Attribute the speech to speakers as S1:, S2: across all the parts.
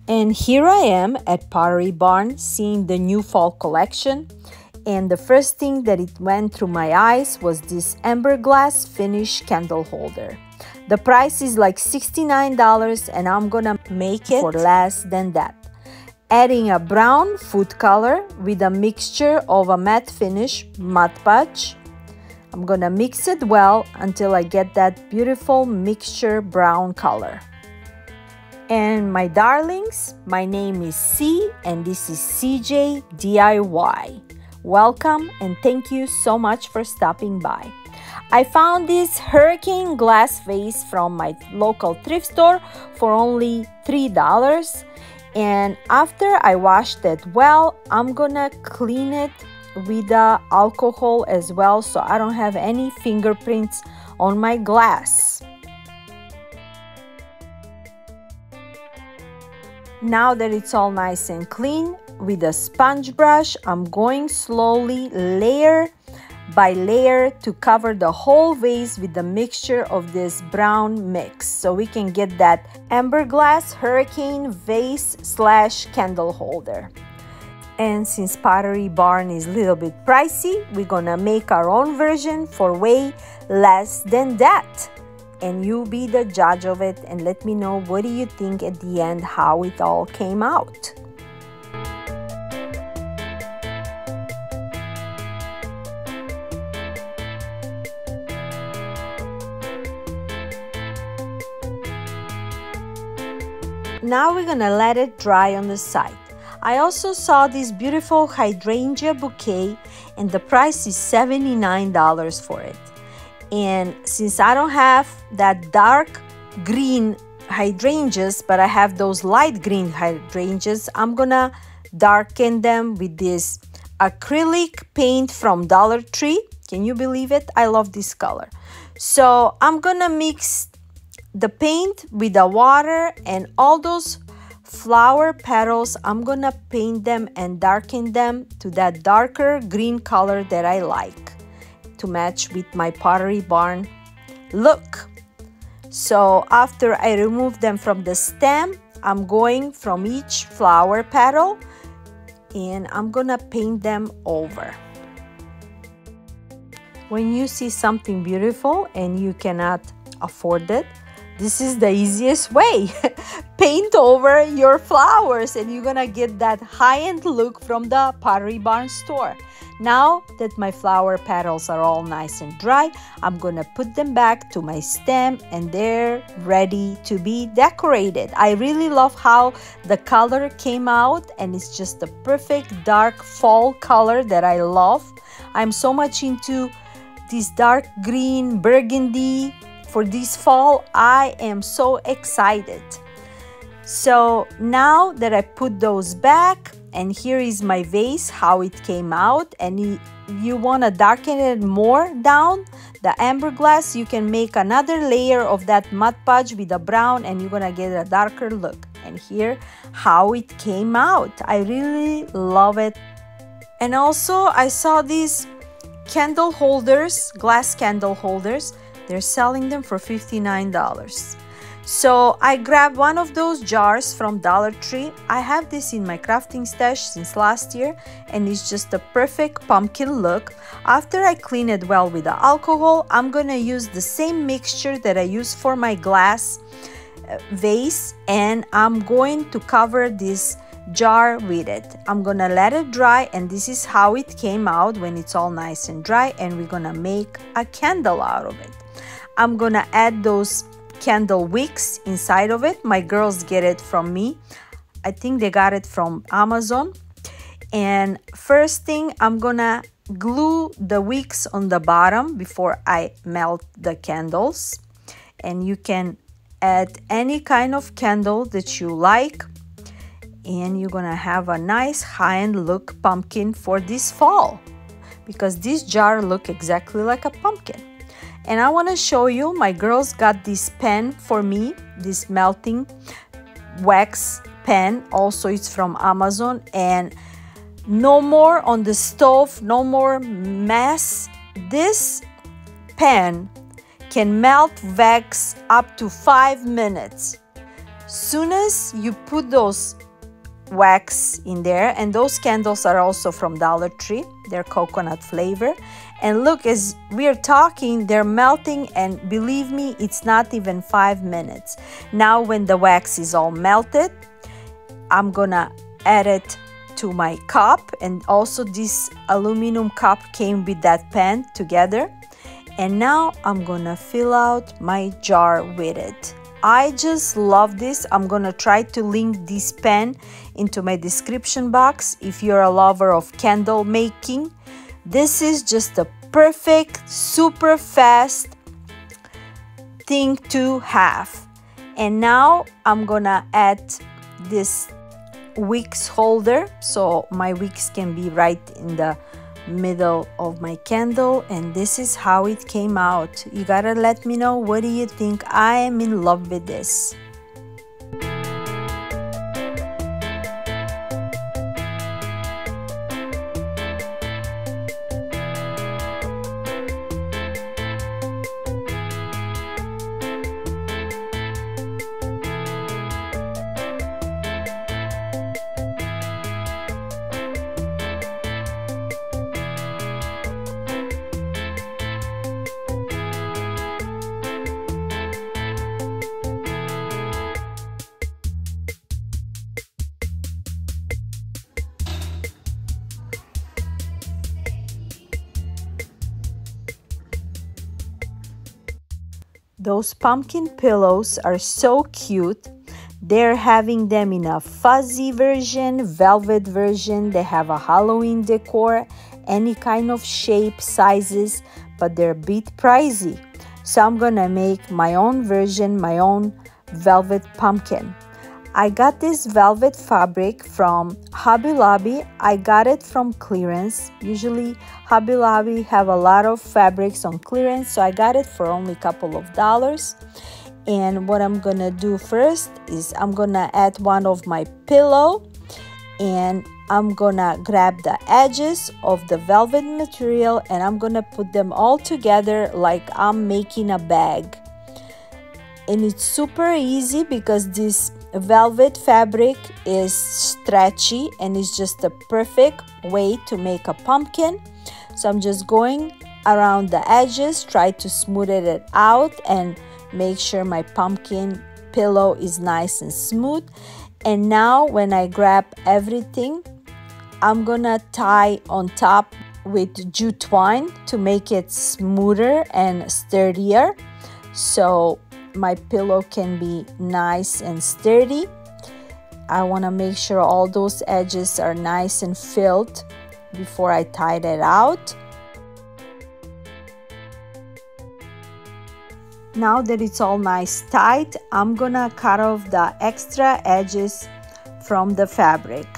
S1: And here I am at Pottery Barn seeing the new fall collection. And the first thing that it went through my eyes was this amber glass finish candle holder. The price is like $69 and I'm gonna make it for less than that. Adding a brown food color with a mixture of a matte finish Mod Podge. I'm gonna mix it well until I get that beautiful mixture brown color. And my darlings, my name is C and this is CJ DIY. Welcome and thank you so much for stopping by. I found this hurricane glass vase from my local thrift store for only $3. And after I washed it well, I'm gonna clean it with the alcohol as well so I don't have any fingerprints on my glass. Now that it's all nice and clean, with a sponge brush, I'm going slowly layer by layer to cover the whole vase with the mixture of this brown mix so we can get that amber glass hurricane vase / candle holder. And since Pottery Barn is a little bit pricey, we're gonna make our own version for way less than that. And you be the judge of it and let me know what do you think at the end, how it all came out. Now we're gonna let it dry on the side. I also saw this beautiful hydrangea bouquet and the price is $79 for it. And since I don't have that dark green hydrangeas, but I have those light green hydrangeas, I'm gonna darken them with this acrylic paint from Dollar Tree. Can you believe it? I love this color. So I'm gonna mix the paint with the water and all those flower petals. I'm gonna paint them and darken them to that darker green color that I like to match with my Pottery Barn look. So after I remove them from the stem, I'm going from each flower petal and I'm gonna paint them over. When you see something beautiful and you cannot afford it, this is the easiest way. Paint over your flowers and you're gonna get that high-end look from the Pottery Barn store. Now that my flower petals are all nice and dry, I'm gonna put them back to my stem and they're ready to be decorated. I really love how the color came out and it's just a perfect dark fall color that I love. I'm so much into this dark green burgundy for this fall. I am so excited. So now that I put those back, and here is my vase, how it came out, and you want to darken it more down, the amber glass, you can make another layer of that Mod Podge with the brown and you're gonna get a darker look. And here how it came out. I really love it. And also I saw these candle holders, glass candle holders. They're selling them for $59. So I grabbed one of those jars from Dollar Tree. I have this in my crafting stash since last year and it's just a perfect pumpkin look. After I clean it well with the alcohol, I'm gonna use the same mixture that I use for my glass vase and I'm going to cover this jar with it. I'm gonna let it dry and this is how it came out when it's all nice and dry, and we're gonna make a candle out of it. I'm gonna add those candle wicks inside of it. My girls get it from me. I think they got it from Amazon. And first thing, I'm gonna glue the wicks on the bottom before I melt the candles. And you can add any kind of candle that you like. And you're gonna have a nice high-end look pumpkin for this fall, because this jar looks exactly like a pumpkin. And I want to show you, my girls got this pen for me, this melting wax pen. Also it's from Amazon, and no more on the stove, no more mess. This pen can melt wax up to 5 minutes. Soon as you put those wax in there, and those candles are also from Dollar Tree, they're coconut flavor, and look, as we're talking, they're melting, and believe me, it's not even 5 minutes. Now when the wax is all melted, I'm gonna add it to my cup, and also this aluminum cup came with that pan together, and now I'm gonna fill out my jar with it. I just love this. I'm gonna try to link this pan into my description box if you're a lover of candle making. This is just a perfect, super fast thing to have. And now I'm gonna add this wicks holder so my wicks can be right in the middle of my candle, and this is how it came out. You gotta let me know, what do you think? I am in love with this. Those pumpkin pillows are so cute. They're having them in a fuzzy version, velvet version. They have a Halloween decor, any kind of shape, sizes, but they're a bit pricey. So I'm gonna make my own version, my own velvet pumpkin. I got this velvet fabric from Hobby Lobby. I got it from clearance. Usually Hobby Lobby have a lot of fabrics on clearance, so I got it for only a couple of dollars. And what I'm gonna do first is I'm gonna add one of my pillow, and I'm gonna grab the edges of the velvet material, and I'm gonna put them all together like I'm making a bag. And it's super easy because this velvet fabric is stretchy and it's just a perfect way to make a pumpkin. So I'm just going around the edges, try to smooth it out and make sure my pumpkin pillow is nice and smooth. And now when I grab everything, I'm gonna tie on top with jute twine to make it smoother and sturdier, so my pillow can be nice and sturdy. I want to make sure all those edges are nice and filled before I tie that out. Now that it's all nice tight, I'm gonna cut off the extra edges from the fabric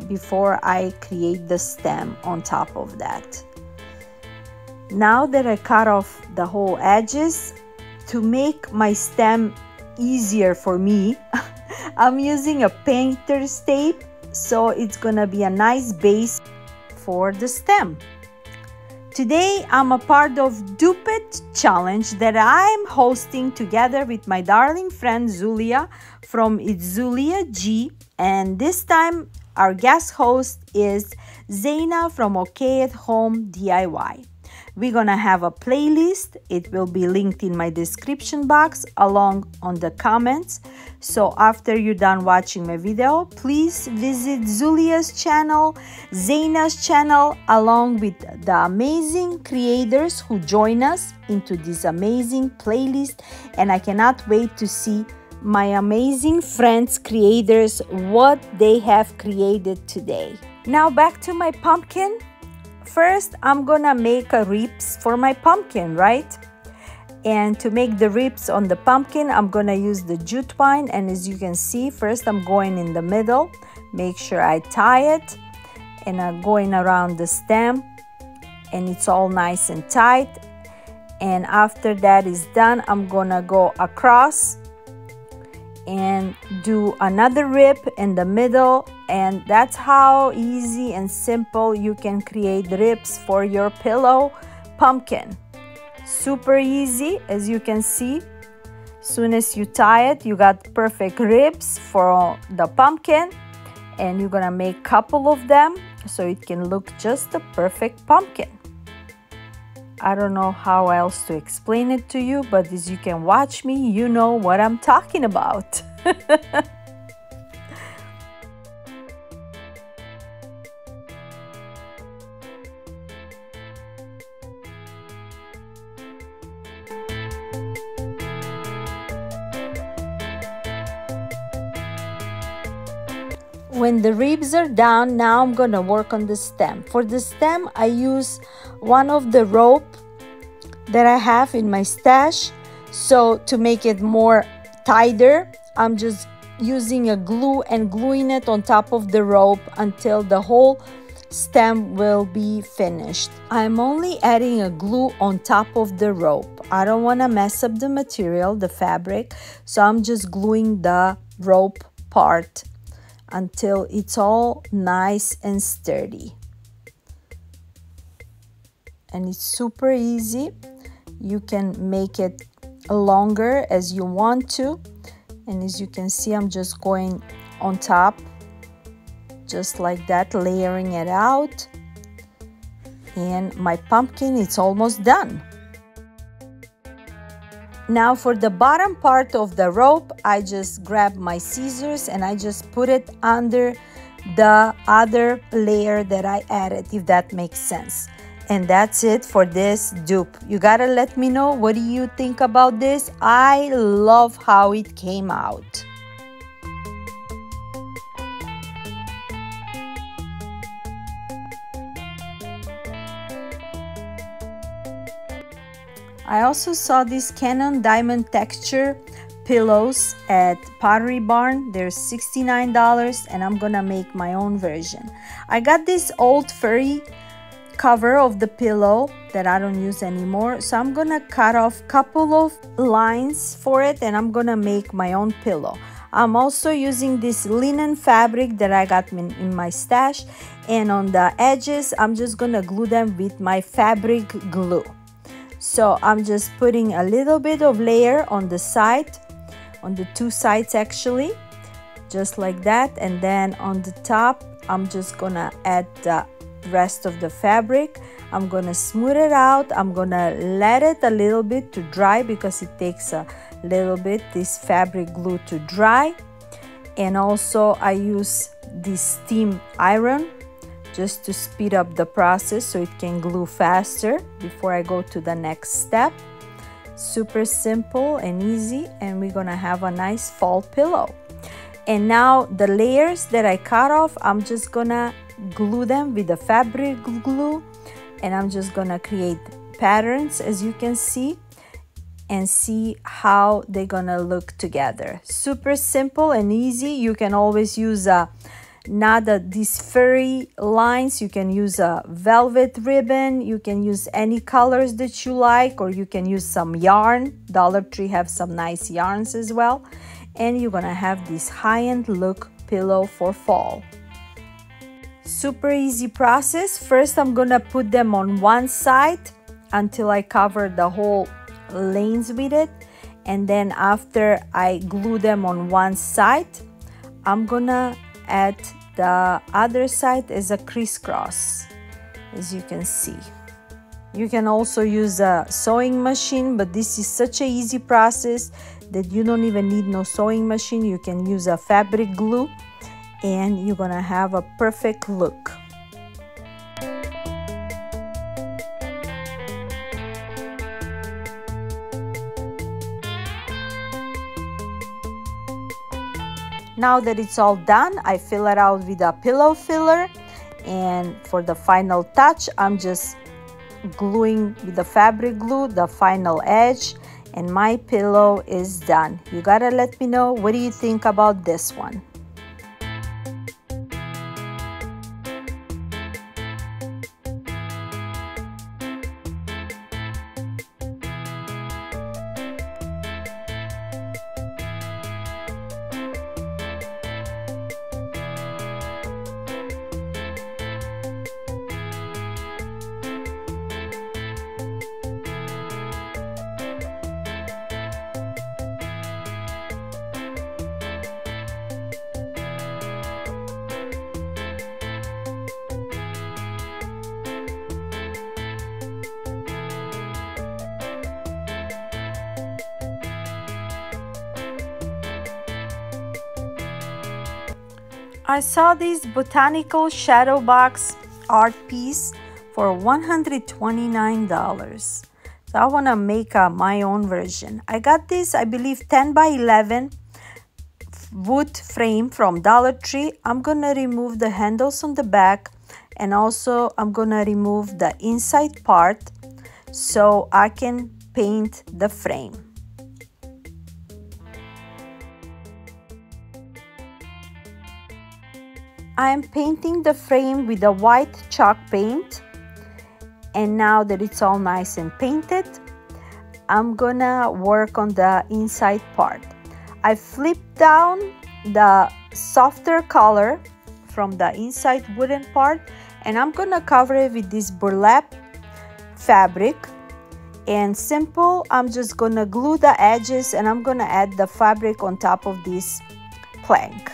S1: before I create the stem on top of that. Now that I cut off the whole edges, to make my stem easier for me, I'm using a painter's tape, so it's gonna be a nice base for the stem. Today I'm a part of DUPES challenge that I'm hosting together with my darling friend Zulia from It's Zulia G, and this time our guest host is Zana from OK at Home DIY. We're gonna have a playlist. It will be linked in my description box along on the comments. So after you're done watching my video, please visit Zulia's channel, Zana's channel, along with the amazing creators who join us into this amazing playlist. And I cannot wait to see my amazing friends, creators, what they have created today. Now back to my pumpkin. First, I'm gonna make a ribs for my pumpkin, right? And to make the ribs on the pumpkin, I'm gonna use the jute twine. And as you can see, first I'm going in the middle, make sure I tie it, and I'm going around the stem, and it's all nice and tight. And after that is done, I'm gonna go across and do another rib in the middle, and that's how easy and simple you can create ribs for your pillow pumpkin. Super easy, as you can see. Soon as you tie it, you got perfect ribs for the pumpkin, and you're gonna make a couple of them so it can look just the perfect pumpkin. I don't know how else to explain it to you, but as you can watch me, you know what I'm talking about. When the ribs are done, now I'm gonna work on the stem. For the stem, I use one of the rope that I have in my stash. So to make it more tighter, I'm just using a glue and gluing it on top of the rope until the whole stem will be finished. I'm only adding a glue on top of the rope. I don't want to mess up the material, the fabric, so I'm just gluing the rope part until it's all nice and sturdy. And it's super easy. You can make it longer as you want to, and as you can see, I'm just going on top just like that, layering it out, and my pumpkin is almost done. Now for the bottom part of the rope, I just grab my scissors and I just put it under the other layer that I added, if that makes sense. And that's it for this dupe. You gotta let me know, what do you think about this? I love how it came out. I also saw these Canon diamond texture pillows at Pottery Barn. They're $69 and I'm gonna make my own version. I got this old furry cover of the pillow that I don't use anymore, so I'm gonna cut off a couple of lines for it and I'm gonna make my own pillow. I'm also using this linen fabric that I got in my stash, and on the edges I'm just gonna glue them with my fabric glue. So I'm just putting a little bit of layer on the side, on the two sides actually, just like that, and then on the top I'm just gonna add the rest of the fabric. I'm gonna smooth it out. I'm gonna let it a little bit to dry because it takes a little bit, this fabric glue, to dry. And also I use this steam iron just to speed up the process so it can glue faster before I go to the next step. Super simple and easy, and we're gonna have a nice fall pillow. And now the layers that I cut off, I'm just gonna glue them with the fabric glue, and I'm just gonna create patterns, as you can see, and see how they're gonna look together. Super simple and easy. You can always use these furry lines. You can use a velvet ribbon. You can use any colors that you like, or you can use some yarn. Dollar Tree have some nice yarns as well. And you're gonna have this high-end look pillow for fall. Super easy process. First, I'm gonna put them on one side until I cover the whole lanes with it, and then after I glue them on one side, I'm gonna add the other side as a crisscross, as you can see. You can also use a sewing machine, but this is such an easy process that you don't even need no sewing machine. You can use a fabric glue and you're gonna have a perfect look. Now that it's all done, I fill it out with a pillow filler, and for the final touch, I'm just gluing with the fabric glue the final edge, and my pillow is done. You gotta let me know, what do you think about this one? I saw this botanical shadow box art piece for $129. So I want to make my own version. I got this, I believe, 10 by 11 wood frame from Dollar Tree. I'm going to remove the handles on the back, and also I'm going to remove the inside part so I can paint the frame. I am painting the frame with a white chalk paint, and now that it's all nice and painted, I'm gonna work on the inside part. I flipped down the softer color from the inside wooden part, and I'm gonna cover it with this burlap fabric. And simple, I'm just gonna glue the edges, and I'm gonna add the fabric on top of this plank.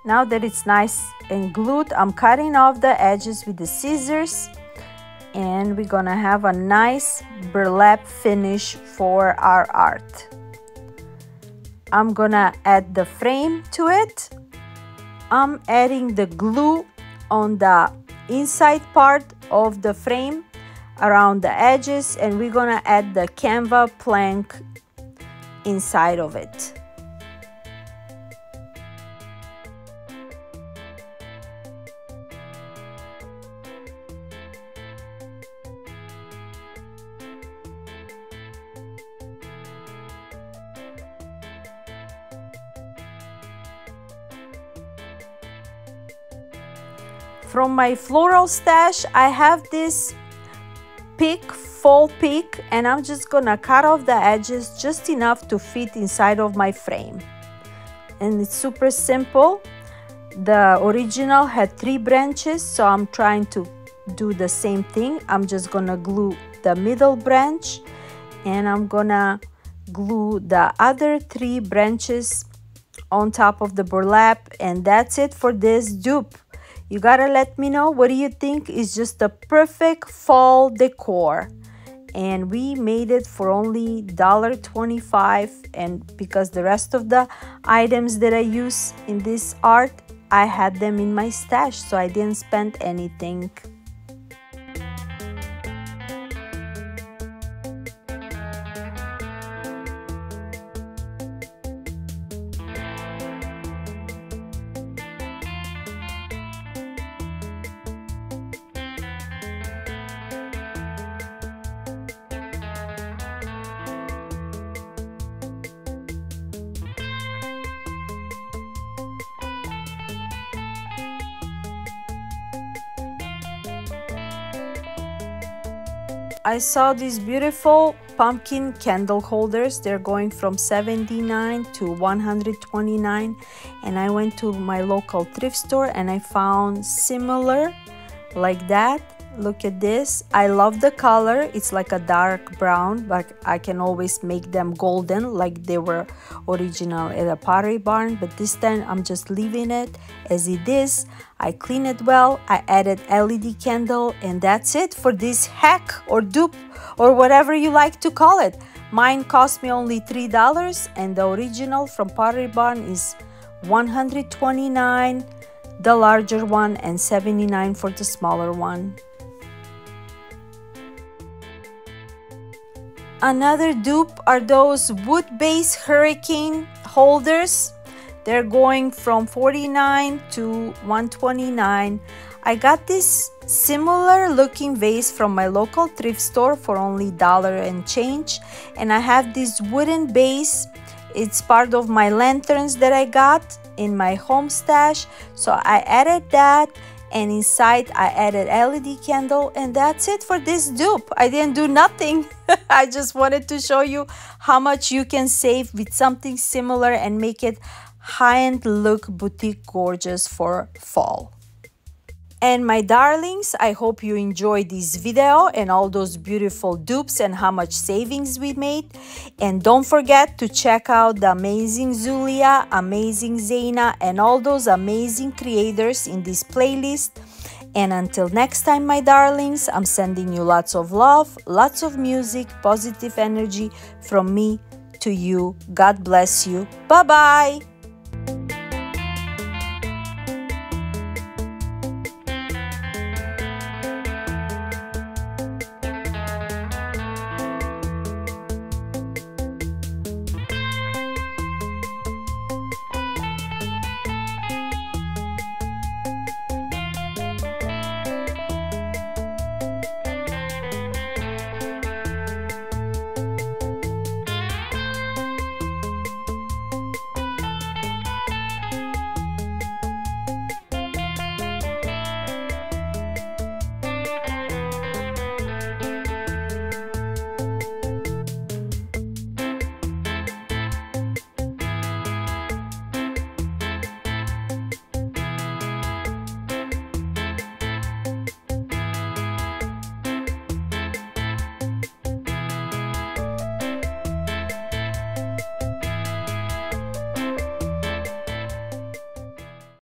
S1: Now that it's nice and glued, I'm cutting off the edges with the scissors, and we're gonna have a nice burlap finish for our art. I'm gonna add the frame to it. I'm adding the glue on the inside part of the frame around the edges, and we're gonna add the canvas plank inside of it. From my floral stash, I have this fall pick, and I'm just gonna cut off the edges just enough to fit inside of my frame. And it's super simple. The original had 3 branches, so I'm trying to do the same thing. I'm just gonna glue the middle branch, and I'm gonna glue the other 3 branches on top of the burlap, and that's it for this dupe. You gotta let me know, what do you think is just the perfect fall decor? And we made it for only $1.25, and because the rest of the items that I use in this art, I had them in my stash, so I didn't spend anything. I saw these beautiful pumpkin candle holders. They're going from $79 to $129, and I went to my local thrift store and I found similar like that. Look at this. I love the color. It's like a dark brown, but I can always make them golden like they were original at a Pottery Barn. But this time I'm just leaving it as it is. I clean it well. I added LED candle, and that's it for this hack or dupe or whatever you like to call it. Mine cost me only $3, and the original from Pottery Barn is $129, the larger one, and $79 for the smaller one. Another dupe are those wood-based hurricane holders. They're going from $49 to $129. I got this similar looking vase from my local thrift store for only $1 and change. And I have this wooden base. It's part of my lanterns that I got in my home stash. So I added that. And inside I added LED candle, and that's it for this dupe. I didn't do nothing. I just wanted to show you how much you can save with something similar and make it high-end look boutique gorgeous for fall. And my darlings, I hope you enjoyed this video and all those beautiful dupes and how much savings we made. And don't forget to check out the amazing Zulia, amazing Zana, and all those amazing creators in this playlist. And until next time, my darlings, I'm sending you lots of love, lots of music, positive energy from me to you. God bless you. Bye-bye.